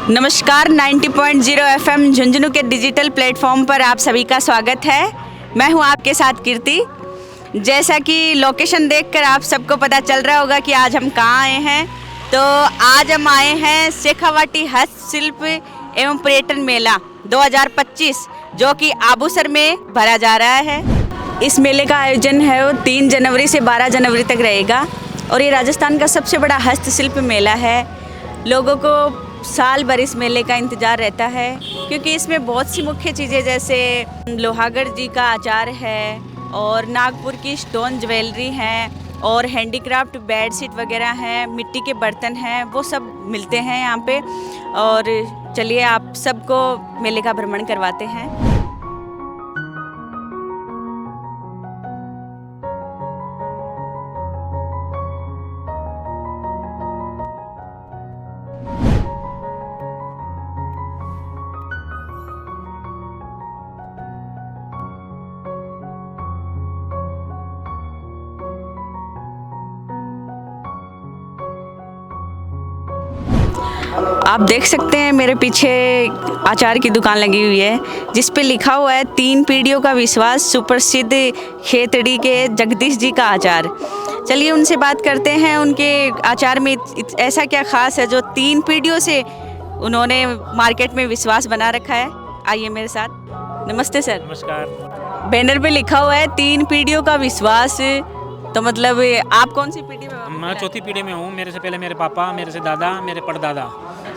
नमस्कार, 90.0 FM झुंझुनू के digital platform पर आप सभी का स्वागत है। मैं हूं आपके साथ कीर्ति। जैसा कि लोकेशन देखकर आप सबको पता चल रहा होगा कि आज हम कहां आए हैं। तो आज हम आए हैं शेखावाटी हस्तशिल्प एवं पर्यटन मेला 2025 जो कि आबूसर में भरा जा रहा है। इस मेले का आयोजन है वो 3 जनवरी से 12 जनवरी तक रहेगा और ये राजस्थान का सबसे बड़ा हस्तशिल्प मेला है। लोगों को साल भर इस मेले का इंतज़ार रहता है क्योंकि इसमें बहुत सी मुख्य चीज़ें जैसे लोहागढ़ जी का आचार है और नागपुर की स्टोन ज्वेलरी हैं और हैंडीक्राफ्ट बेडशीट वगैरह हैं, मिट्टी के बर्तन हैं, वो सब मिलते हैं यहाँ पे। और चलिए आप सबको मेले का भ्रमण करवाते हैं। आप देख सकते हैं मेरे पीछे अचार की दुकान लगी हुई है जिस पे लिखा हुआ है 3 पीढ़ियों का विश्वास, सुप्रसिद्ध खेतड़ी के जगदीश जी का अचार। चलिए उनसे बात करते हैं, उनके अचार में ऐसा क्या खास है जो 3 पीढ़ियों से उन्होंने मार्केट में विश्वास बना रखा है। आइए मेरे साथ। नमस्ते सर। नमस्कार। बैनर पे लिखा हुआ है 3 पीढ़ियों का विश्वास, तो मतलब आप कौन सी पीढ़ी में? मैं चौथी पीढ़ी में हूँ। मेरे से पहले मेरे पापा, मेरे से दादा, मेरे परदादा।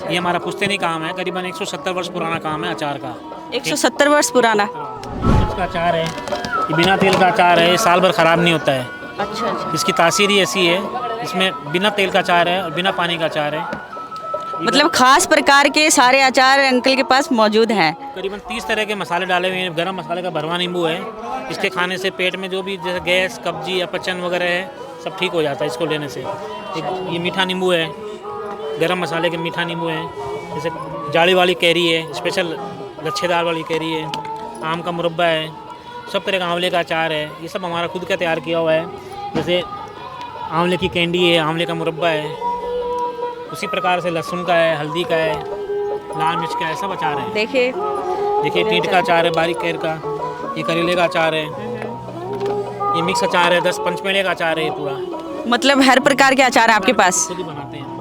ये हमारा पुश्तैनी काम है। करीबन 170 वर्ष पुराना काम है अचार का। 170 वर्ष पुराना इसका अचार है। ये बिना तेल का अचार है, साल भर ख़राब नहीं होता है। अच्छा। इसकी तासीर ही ऐसी है, इसमें बिना तेल का अचार है और बिना पानी का अचार है। मतलब खास प्रकार के सारे अचार अंकल के पास मौजूद हैं। करीबन 30 तरह के मसाले डाले हुए हैं। गरम मसाले का भरवा नींबू है। इसके खाने से पेट में जो भी जैसे गैस, कब्जी, अपचन वगैरह है सब ठीक हो जाता है इसको लेने से। ये मीठा नींबू है, गरम मसाले के मीठा नींबू है। जैसे जाली वाली कैरी है, स्पेशल लच्छेदार वाली कैरी है। आम का मुरब्बा है, सब तरह का आंवले का अचार है। ये सब हमारा खुद का तैयार किया हुआ है। जैसे आंवले की कैंडी है, आंवले का मुरब्बा है। उसी प्रकार से लहसुन का है, हल्दी का है, लाल मिर्च का है, सब अचार है। देखिए टींट का अचार है, बारीक कैर का। ये करेले का अचार है। ये मिक्स अचार है, 10 पंचमेले का अचार है। ये पूरा मतलब हर प्रकार के अचार आपके पास खुद ही बनाते हैं।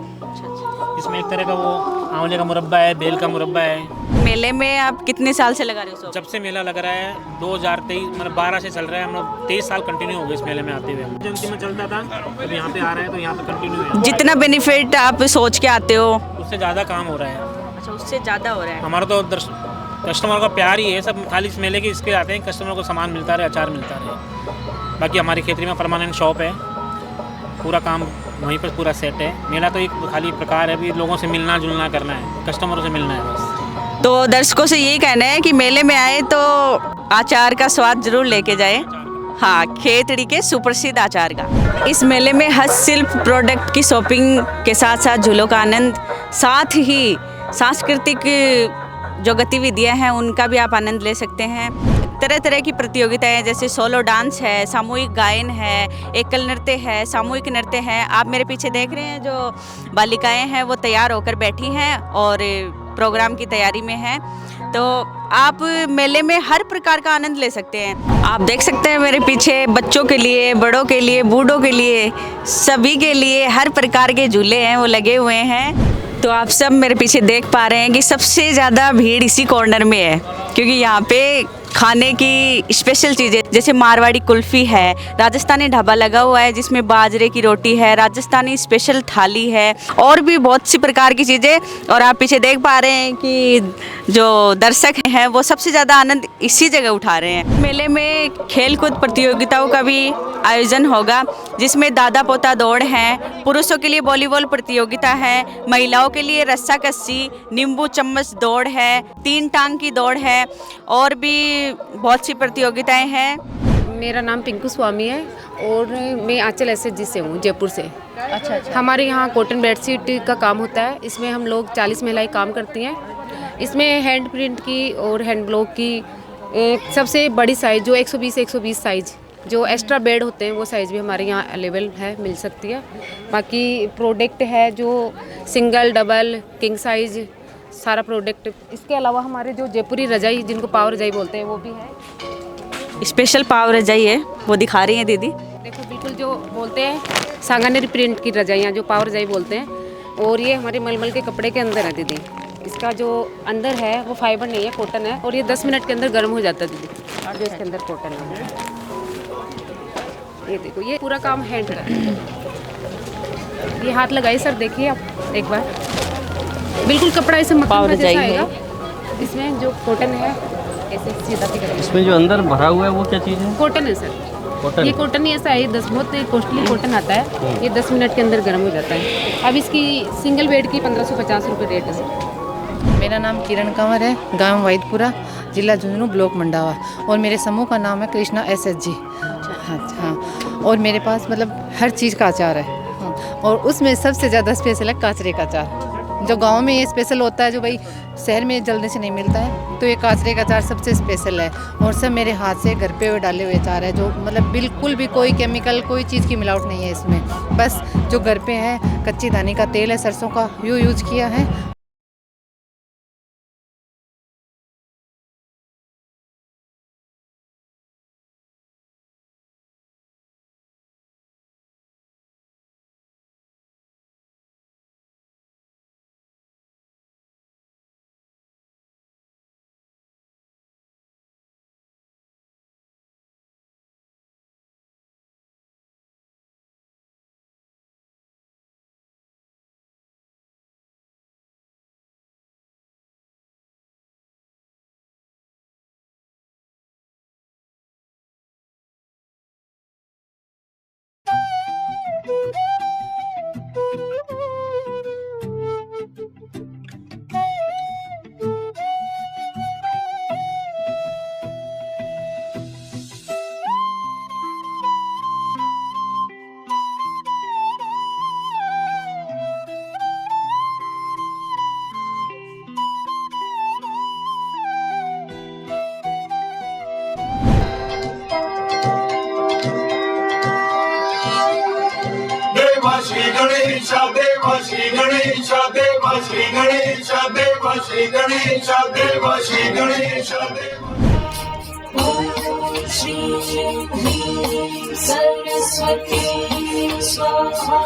इसमें एक तरह का वो आंवले का मुरब्बा है, बेल का मुरब्बा है। मेले में आप कितने साल से लगा रहे हो? जब से मेला लग रहा है 2023 मतलब 12 से चल रहा है। हम लोग 23 साल कंटिन्यू हो गए इस मेले में आते हुए। एजेंसी में चलता था, अब यहाँ पे आ रहे हैं तो यहाँ पे कंटिन्यू है। जितना बेनिफिट आप सोच के आते हो उससे ज़्यादा काम हो रहा है। अच्छा, उससे ज़्यादा हो रहा है। हमारा तो कस्टमर का प्यार ही है। सब खाली इस मेले के इसके आते हैं, कस्टमर को सामान मिलता रहे, अचार मिलता रहे। बाकी हमारी खेतरी में परमानेंट शॉप है, पूरा काम वहीं पर पूरा सेट है। मेला तो एक खाली प्रकार है, अभी लोगों से मिलना जुलना करना है, कस्टमरों से मिलना है बस। तो दर्शकों से यही कहना है कि मेले में आए तो अचार का स्वाद जरूर लेके जाए। हाँ, खेतड़ी के सुप्रसिद्ध अचार का। इस मेले में हस्तशिल्प प्रोडक्ट की शॉपिंग के साथ साथ झूलों का आनंद, साथ ही सांस्कृतिक जो गतिविधियां हैं उनका भी आप आनंद ले सकते हैं। तरह तरह की प्रतियोगिताएं जैसे सोलो डांस है, सामूहिक गायन है, एकल नृत्य है, सामूहिक नृत्य है। आप मेरे पीछे देख रहे हैं जो बालिकाएं हैं वो तैयार होकर बैठी हैं और प्रोग्राम की तैयारी में हैं। तो आप मेले में हर प्रकार का आनंद ले सकते हैं। आप देख सकते हैं मेरे पीछे बच्चों के लिए, बड़ों के लिए, बूढ़ों के लिए, सभी के लिए हर प्रकार के झूले हैं वो लगे हुए हैं। तो आप सब मेरे पीछे देख पा रहे हैं कि सबसे ज़्यादा भीड़ इसी कॉर्नर में है क्योंकि यहाँ पे खाने की स्पेशल चीज़ें जैसे मारवाड़ी कुल्फ़ी है, राजस्थानी ढाबा लगा हुआ है जिसमें बाजरे की रोटी है, राजस्थानी स्पेशल थाली है और भी बहुत सी प्रकार की चीज़ें। और आप पीछे देख पा रहे हैं कि जो दर्शक हैं वो सबसे ज़्यादा आनंद इसी जगह उठा रहे हैं। मेले में खेलकूद प्रतियोगिताओं का भी आयोजन होगा जिसमें दादा पोता दौड़ है, पुरुषों के लिए वॉलीबॉल प्रतियोगिता है, महिलाओं के लिए रस्सा कस्सी, नींबू चम्मच दौड़ है, 3 टांग की दौड़ है और भी बहुत सी प्रतियोगिताएं हैं। मेरा नाम पिंकू स्वामी है और मैं आंचल एसएचजी से हूँ, जयपुर से। अच्छा। हमारे यहाँ कॉटन बेडशीट का काम होता है। इसमें हम लोग 40 महिलाएं काम करती हैं। इसमें हैंड प्रिंट की और हैंड ब्लॉक की सबसे बड़ी साइज़ जो 120 साइज़ जो एक्स्ट्रा बेड होते हैं वो साइज़ भी हमारे यहाँ अवेलेबल है, मिल सकती है। बाकी प्रोडक्ट है जो सिंगल, डबल, किंग साइज़ सारा प्रोडक्ट। इसके अलावा हमारे जो जयपुरी रजाई जिनको पाव रजाई बोलते हैं वो भी है। स्पेशल पाव रजाई है, वो दिखा रही हैं दीदी। देखो बिल्कुल जो बोलते हैं सांगानेरी प्रिंट की रजाइयाँ जो पाव रजाई बोलते हैं, और ये हमारे मलमल के कपड़े के अंदर है दीदी। इसका जो अंदर है वो फाइबर नहीं है, कॉटन है, और ये 10 मिनट के अंदर गर्म हो जाता है दीदी, जो इसके अंदर कॉटन है। ये देखो ये पूरा काम हैंड का है। ये हाथ लगाइए सर, देखिए आप एक बार, बिल्कुल कपड़ा ऐसे पाव मक्खन रजाई जैसा है। आएगा। इसमें जो कॉटन है ऐसे सीधा सीधा इसमें जो अंदर भरा हुआ है वो क्या चीज़ है? कॉटन है सर। कॉटन। ये कॉटन ही ऐसा है, 10 बहुत कॉस्टली कॉटन आता है। ये 10 मिनट के अंदर गर्म हो जाता है। अब इसकी सिंगल बेड की 1550 रुपये रेट है सर। मेरा नाम किरण कंवर है, गांव वाहिदपुरा, जिला झुंझुनू, ब्लॉक मंडावा, और मेरे समूह का नाम है कृष्णा SSG। हाँ, और मेरे पास मतलब हर चीज़ का अचार है। हाँ, और उसमें सबसे ज़्यादा स्पेशल है काचरे का अचार। जो गांव में ये स्पेशल होता है, जो भाई शहर में जल्दी से नहीं मिलता है, तो ये काचरे का अचार सबसे स्पेशल है। और सब मेरे हाथ से घर पे डाले हुए अचार है, जो मतलब बिल्कुल भी कोई केमिकल, कोई चीज़ की मिलावट नहीं है इसमें। बस जो घर पे है कच्ची दानी का तेल है, सरसों का, यो यूज किया है। देवा श्री गणेशा, देवा श्री गणेशा, देवा श्री गणेशा, देवा श्री गणेशा, देवा श्री गणेशा, देवा श्री ह्रीं सरस्वती स्वाहा।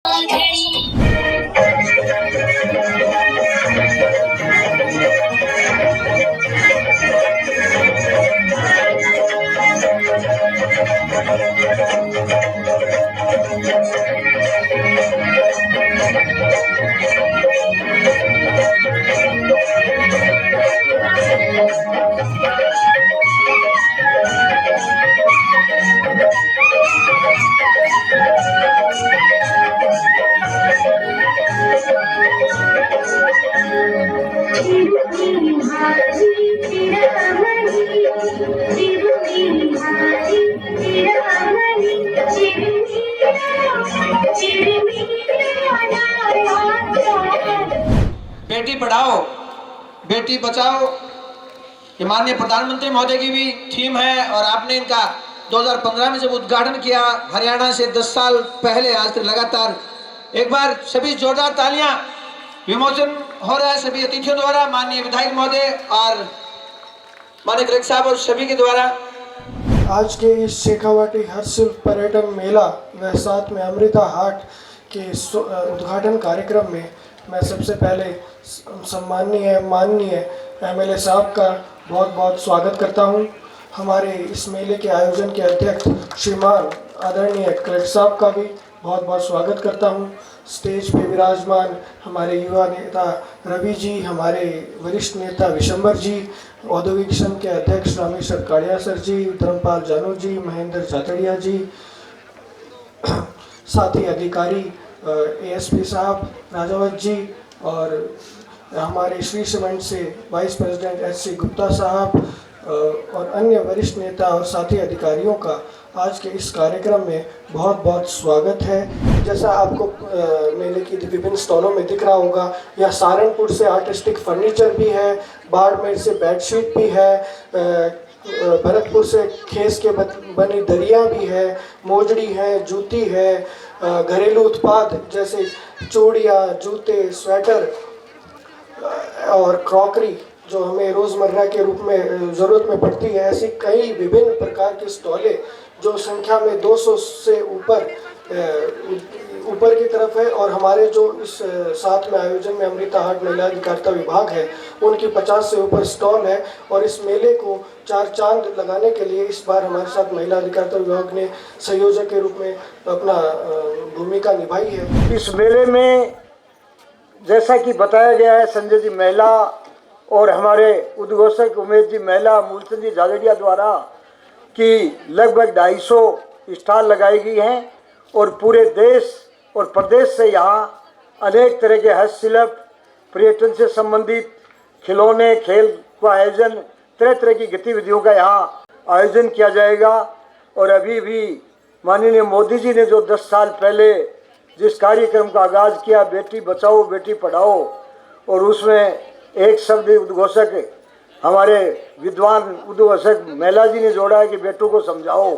Thank you. पढ़ाओ बेटी बचाओ, ये माननीय प्रधानमंत्री महोदय की भी थीम है। और आपने इनका 2015 में जब उद्घाटन किया हरियाणा से 10 साल पहले, आज तक लगातार, एक बार सभी जोरदार तालियां। विमोचन हो रहा है सभी अतिथियों द्वारा, माननीय विधायक महोदय और माननीय कलेक्टर साहब और सभी के द्वारा। आज के इस शेखावाटी हस्तशिल्प पर्यटन मेला व साथ में अमृता हाट के उद्घाटन कार्यक्रम में मैं सबसे पहले सम्माननीय माननीय एमएलए साहब का बहुत बहुत स्वागत करता हूं। हमारे इस मेले के आयोजन के अध्यक्ष श्रीमान आदरणीय कलेक्टर साहब का भी बहुत बहुत स्वागत करता हूं। स्टेज पे विराजमान हमारे युवा नेता रवि जी, हमारे वरिष्ठ नेता विशंबर जी, औद्योगिक संघ के अध्यक्ष रामेश्वर काड़िया सर जी, धर्मपाल जानू जी, महेंद्र चातड़िया जी, साथी अधिकारी एएसपी साहब राजावत जी और हमारे श्री सीमेंट से वाइस प्रेसिडेंट एससी गुप्ता साहब और अन्य वरिष्ठ नेता और साथी अधिकारियों का आज के इस कार्यक्रम में बहुत बहुत स्वागत है। जैसा आपको मेले की विभिन्न स्टॉलों में दिख रहा होगा, यह सहारनपुर से आर्टिस्टिक फर्नीचर भी है, बाड़मेर से बेडशीट भी है, भरतपुर से खेस के बनी दरिया भी है, मोजड़ी है, जूती है, घरेलू उत्पाद जैसे चूड़ियाँ, जूते, स्वेटर और क्रॉकरी जो हमें रोज़मर्रा के रूप में ज़रूरत में पड़ती है, ऐसी कई विभिन्न प्रकार की स्टॉलें जो संख्या में 200 से ऊपर की तरफ है। और हमारे जो इस साथ में आयोजन में अमृता हाट महिला अधिकारिता विभाग है, उनकी 50 से ऊपर स्टॉल है। और इस मेले को 4 चांद लगाने के लिए इस बार हमारे साथ महिला अधिकारिता विभाग ने संयोजक के रूप में अपना भूमिका निभाई है। इस मेले में जैसा कि बताया गया है संजय जी महिला और हमारे उद्घोषक उमेश जी महिला, मूलचंद जी झागड़िया द्वारा कि लगभग 250 स्टॉल लगाई गई हैं और पूरे देश और प्रदेश से यहाँ अनेक तरह के हस्तशिल्प, पर्यटन से संबंधित खिलौने, खेल का आयोजन, तरह तरह की गतिविधियों का यहाँ आयोजन किया जाएगा। और अभी भी माननीय मोदी जी ने जो 10 साल पहले जिस कार्यक्रम का आगाज़ किया, बेटी बचाओ बेटी पढ़ाओ, और उसमें एक शब्द उद्घोषक हमारे विद्वान उद्घोषक महिला जी ने जोड़ा है कि बेटों को समझाओ।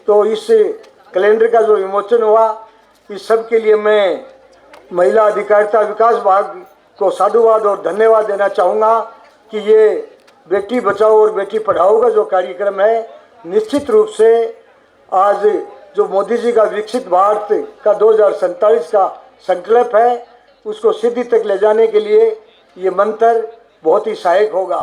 तो इस कैलेंडर का जो विमोचन हुआ, इस सब के लिए मैं महिला अधिकारिता विकास विभाग को साधुवाद और धन्यवाद देना चाहूँगा कि ये बेटी बचाओ और बेटी पढ़ाओ का जो कार्यक्रम है, निश्चित रूप से आज जो मोदी जी का विकसित भारत का 2047 का संकल्प है, उसको सिद्धि तक ले जाने के लिए ये मंत्र बहुत ही सहायक होगा।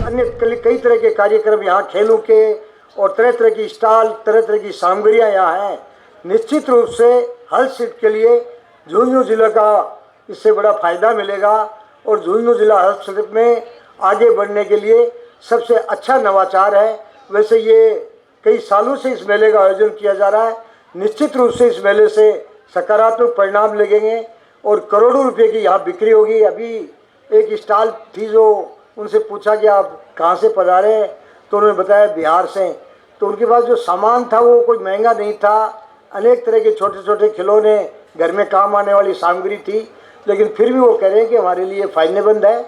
अन्य कई तरह के कार्यक्रम यहाँ खेलों के और तरह तरह की स्टॉल, तरह तरह की सामग्रियाँ यहाँ हैं। निश्चित रूप से हस्तशिल्प के लिए झुंझुनू जिले का इससे बड़ा फायदा मिलेगा और झुंझुनू जिला हस्तशिल्प में आगे बढ़ने के लिए सबसे अच्छा नवाचार है। वैसे ये कई सालों से इस मेले का आयोजन किया जा रहा है। निश्चित रूप से इस मेले से सकारात्मक परिणाम लगेंगे और करोड़ों रुपए की यहाँ बिक्री होगी। अभी एक स्टॉल थी जो उनसे पूछा कि आप कहाँ से पधारे हैं, तो उन्होंने बताया बिहार से। तो उनके पास जो सामान था वो कोई महंगा नहीं था, अनेक तरह के छोटे छोटे खिलौने, घर में काम आने वाली सामग्री थी, लेकिन फिर भी वो कह रहे हैं कि हमारे लिए फायदेमंद है।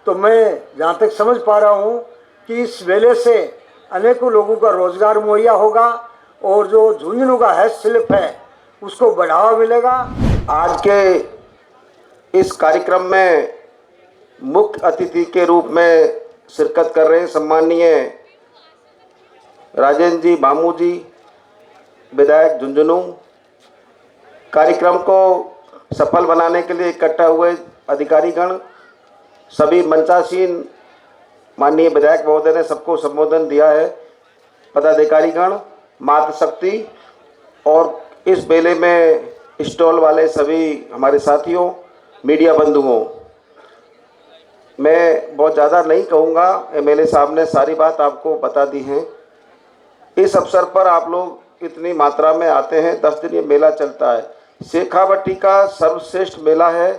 तो मैं जहाँ तक समझ पा रहा हूँ कि इस मेले से अनेकों लोगों का रोजगार मुहैया होगा और जो झुंझुनू का हस्तशिल्प है उसको बढ़ावा मिलेगा। आज के इस कार्यक्रम में मुख्य अतिथि के रूप में शिरकत कर रहे हैं सम्माननीय राजेंद्र जी मामू जी, विधायक झुंझुनू। कार्यक्रम को सफल बनाने के लिए इकट्ठा हुए अधिकारीगण, सभी मंचासीन माननीय विधायक महोदय ने सबको संबोधन दिया है, पदाधिकारीगण, मातृशक्ति और इस मेले में स्टॉल वाले सभी हमारे साथियों, मीडिया बंधुओं। मैं बहुत ज़्यादा नहीं कहूँगा, एमएलए साहब ने सारी बात आपको बता दी है। इस अवसर पर आप लोग इतनी मात्रा में आते हैं, 10 दिन ये मेला चलता है। शेखावाटी का सर्वश्रेष्ठ मेला है।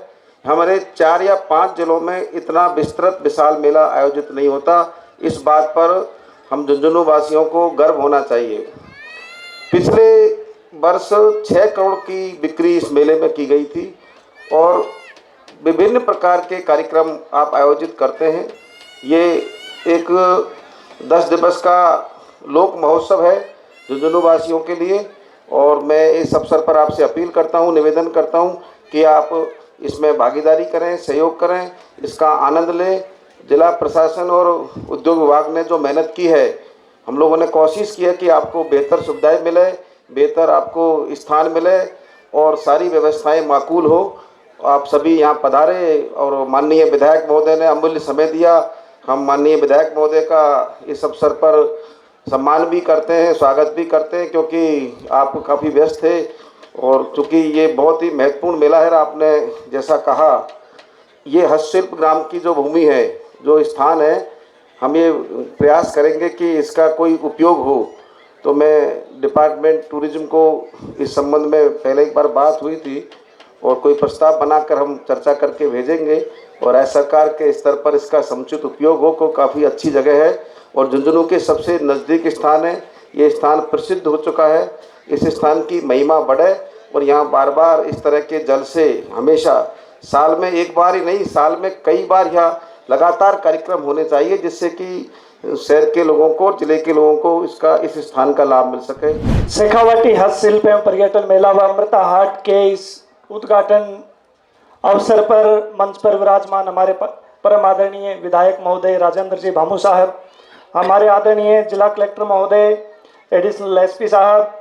हमारे 4 या 5 जिलों में इतना विस्तृत विशाल मेला आयोजित नहीं होता। इस बात पर हम झुंझुनू वासियों को गर्व होना चाहिए। पिछले वर्ष 6 करोड़ की बिक्री इस मेले में की गई थी और विभिन्न प्रकार के कार्यक्रम आप आयोजित करते हैं। ये एक 10 दिवस का लोक महोत्सव है झुंझुनू वासियों के लिए, और मैं इस अवसर पर आपसे अपील करता हूँ, निवेदन करता हूँ कि आप इसमें भागीदारी करें, सहयोग करें, इसका आनंद लें। जिला प्रशासन और उद्योग विभाग ने जो मेहनत की है, हम लोगों ने कोशिश की है कि आपको बेहतर सुविधाएं मिले, बेहतर आपको स्थान मिले और सारी व्यवस्थाएं माकूल हो। आप सभी यहाँ पधारे और माननीय विधायक महोदय ने अमूल्य समय दिया। हम माननीय विधायक महोदय का इस अवसर पर सम्मान भी करते हैं, स्वागत भी करते हैं, क्योंकि आप काफ़ी व्यस्त थे और चूँकि ये बहुत ही महत्वपूर्ण मेला है। आपने जैसा कहा, ये हस्तशिल्प ग्राम की जो भूमि है, जो स्थान है, हम ये प्रयास करेंगे कि इसका कोई उपयोग हो। तो मैं डिपार्टमेंट टूरिज्म को इस संबंध में पहले एक बार बात हुई थी और कोई प्रस्ताव बनाकर हम चर्चा करके भेजेंगे और राज्य सरकार के स्तर पर इसका समुचित उपयोग हो। को काफ़ी अच्छी जगह है और झुंझुनू के सबसे नज़दीक स्थान है। ये स्थान प्रसिद्ध हो चुका है। इस स्थान की महिमा बढ़े और यहाँ बार बार इस तरह के जल से हमेशा, साल में एक बार ही नहीं, साल में कई बार यहाँ लगातार कार्यक्रम होने चाहिए, जिससे कि शहर के लोगों को, जिले के लोगों को इस स्थान का लाभ मिल सके। शेखावाटी हस्तशिल्प एवं पर्यटन मेला व अमृता हाट के इस उद्घाटन अवसर पर मंच पर विराजमान हमारे परम आदरणीय विधायक महोदय राजेंद्र जी भामू साहब, हमारे आदरणीय जिला कलेक्टर महोदय, एडिशनल एसपी साहब,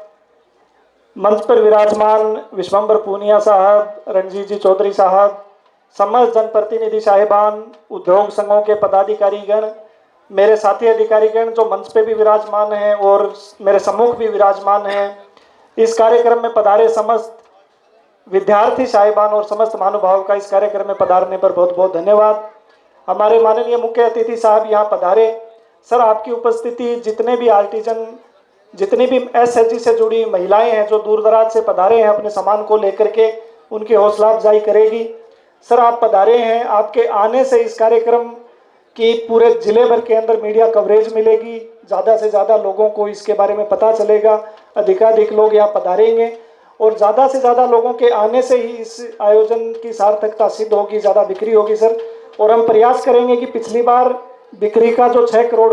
मंच पर विराजमान विश्वंबर पूनिया साहब, रणजीत जी चौधरी साहब, समस्त जनप्रतिनिधि साहिबान, उद्योग संघों के पदाधिकारीगण, मेरे साथी अधिकारीगण जो मंच पे भी विराजमान हैं और मेरे सम्मुख भी विराजमान हैं, इस कार्यक्रम में पधारे समस्त विद्यार्थी साहिबान और समस्त महानुभाव का इस कार्यक्रम में पधारने पर बहुत बहुत धन्यवाद। हमारे माननीय मुख्य अतिथि साहब यहाँ पधारे। सर, आपकी उपस्थिति जितने भी आर्टिजन, जितनी भी एसएचजी से जुड़ी महिलाएं हैं जो दूर दराज से पधारे हैं अपने सामान को लेकर के, उनकी हौसला अफजाई करेगी। सर, आप पधारे हैं, आपके आने से इस कार्यक्रम की पूरे जिले भर के अंदर मीडिया कवरेज मिलेगी, ज़्यादा से ज़्यादा लोगों को इसके बारे में पता चलेगा, अधिकाधिक लोग यहाँ पधारेंगे और ज़्यादा से ज़्यादा लोगों के आने से ही इस आयोजन की सार्थकता सिद्ध होगी, ज़्यादा बिक्री होगी सर। और हम प्रयास करेंगे कि पिछली बार बिक्री का जो 6 करोड़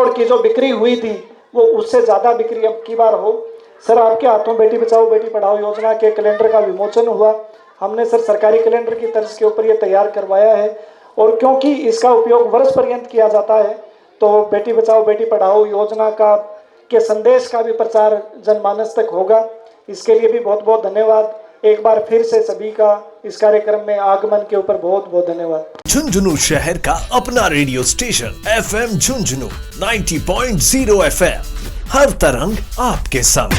की जो बिक्री हुई थी, वो उससे ज़्यादा बिक्री अब की बार हो। सर, आपके हाथों बेटी बचाओ बेटी पढ़ाओ योजना के कैलेंडर का विमोचन हुआ। हमने सर सरकारी कैलेंडर की तर्ज के ऊपर ये तैयार करवाया है और क्योंकि इसका उपयोग वर्ष पर्यंत किया जाता है, तो बेटी बचाओ बेटी पढ़ाओ योजना का के संदेश का भी प्रचार जनमानस तक होगा। इसके लिए भी बहुत बहुत धन्यवाद। एक बार फिर से सभी का इस कार्यक्रम में आगमन के ऊपर बहुत बहुत धन्यवाद। झुंझुनू शहर का अपना radio station FM Jhunjhunu 90.0 FM, हर तरंग आपके संग।